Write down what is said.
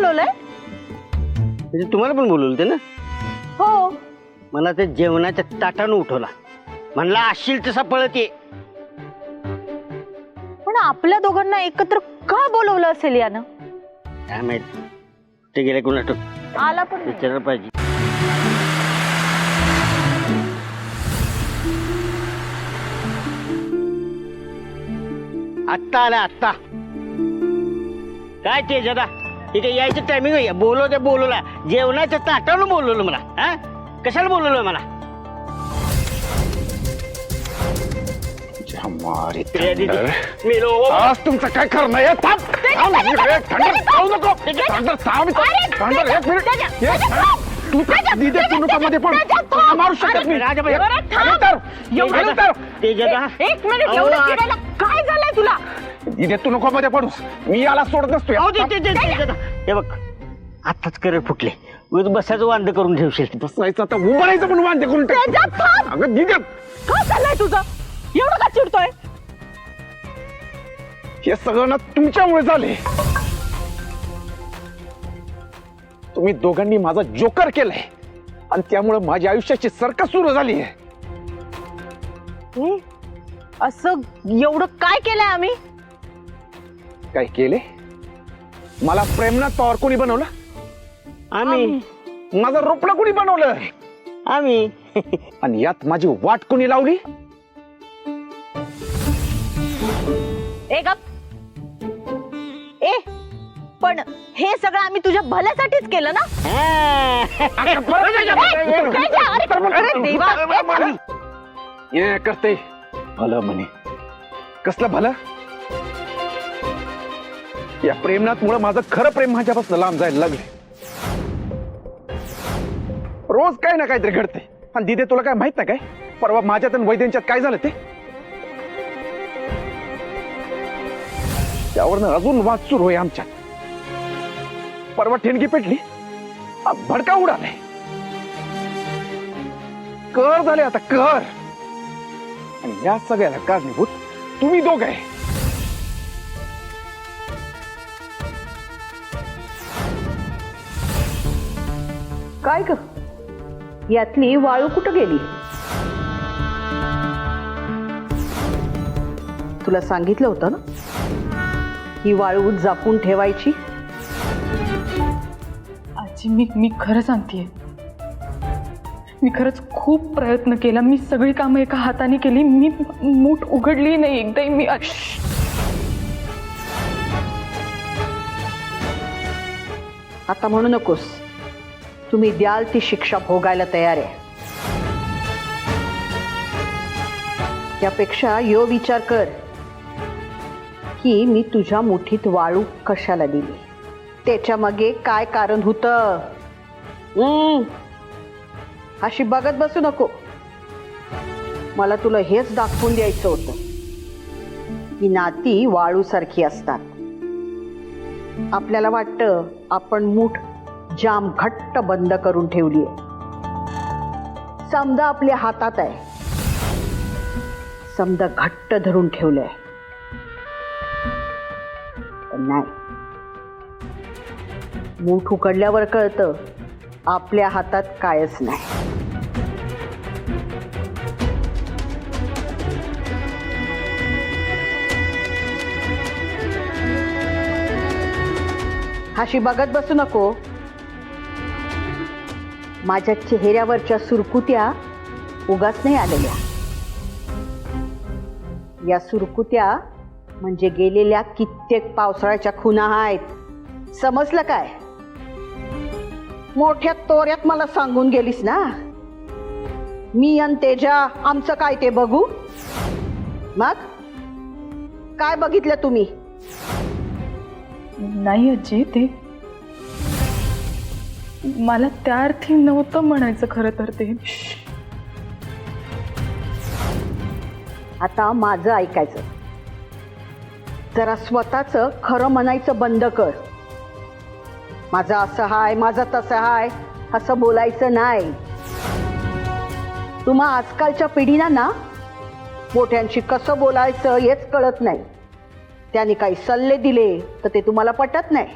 बोलवलंय? म्हणजे तुम्हाला पण बोलवलं ते ना? हो. मला ते जेवणाच्या ताटानं उठवला, म्हणला असशील तसा पळत ये. पण आपल्या दोघांना एकत्र का बोलवलं असेल यानं? काय माहित ते गेले कोणाट आला पण नाही. विचारायला पाहिजे. आत्ता आला आत्ता. काय ते जदा इथे यायचं टायमिंग आहे. बोलवला जेवणाच्या ताटानं बोलवलं मला. हा कशाला बोलवलं मला? आज तुमचं काय खरं नाही. मारू शकत मी. ते जदा एक मिनिट, एवढं चिडायला काय झालंय तुला? इथे तू नको मध्ये पडूस. मी याला सोडत नसतोय. हे बघ आत्ताच करड फुटले. उगाच बसायचं वांद करून ठेवशील. बसायचं आता उभं राहायचं पण वांदे करून ठेव. अगं दिदे काय चाललंय तुझं? एवढं का चिडतोय? हे सगळं ना तुमच्यामुळे झाले. तुम्ही दोघांनी माझा जोकर केलाय आणि त्यामुळे माझ्या आयुष्याची सर्कस सुरू झाली आहे. असं एवढं काय केलंय आम्ही? काय केले? मला प्रेमनाथ पवार कोणी बनवलं? आम्ही. माझा रोपडा कोणी बनवलं? आम्ही. आणि यात माझी वाट कोणी लावली? पण हे सगळं आम्ही तुझ्या भल्यासाठीच केलं ना? हे करते भलं म्हणे. कसलं भलं? या प्रेमनाथ मुळे माझं खरं प्रेम माझ्यापासून लांब जायला लागले. रोज काय ना काहीतरी घडते. आणि दिदे तुला काय माहित नाही काय परवा माझ्यात आणि वैद्यांच्यात काय झालं ते? त्यावरनं अजून वाद सुरू आहे आमच्यात. परवा ठेणगी पेटली, भडका उडालाय. कर झाले आता कर. आणि या सगळ्याला कारणीभूत तुम्ही दोघं आहे. काय ग, यातली वाळू कुठं गेली? तुला सांगितलं होतं ना ही वाळू जपून ठेवायची. आजी मी खरं सांगतेय. मी खरंच खूप प्रयत्न केला. मी सगळी कामं एका हाताने केली. मी मूठ उघडली नाही एकदाही. मी आता म्हणू नकोस. तुम्ही द्याल ती शिक्षा भोगायला तयार आहे. त्यापेक्षा यो विचार कर की मी तुझ्या मुठीत वाळू कशाला दिली, त्याच्या मागे काय कारण होतं. अशी बघत बसू नको. मला तुला हेच दाखवून द्यायचं होतं की नाती वाळूसारखी असतात. आपल्याला वाटतं आपण मूठ जाम घट्ट बंद करून ठेवली आहे. समजा आपल्या हातात आहे, समजा घट्ट धरून ठेवलंय. पण नाही, मूठ उघडल्यावर कळतं आपल्या हातात कायच नाही. अशी बघत बसू नको. माझ्या चेहऱ्यावरच्या सुरकुत्या उगाच नाही आलेल्या. या सुरकुत्या म्हणजे गेलेल्या कित्येक पावसाळ्याच्या खुणा आहेत. समजलं काय? मोठ्या तोऱ्यात मला सांगून गेलीस ना, मी आणि तेजा आमचं काय ते बघू. मग काय बघितलं तुम्ही? नाही आजी, ते मला त्या अर्थी नव्हतं म्हणायचं खरं तर. ते आता माझं ऐकायचं. जरा स्वतःचं खरं म्हणायचं बंद कर. माझं असं हाय, माझं तसं हाय असं बोलायचं नाही. तुम्हा आजकालच्या पिढीला ना मोठ्यांशी कसं बोलायचं हेच कळत नाही. त्यांनी काही सल्ले दिले तर ते तुम्हाला पटत नाही.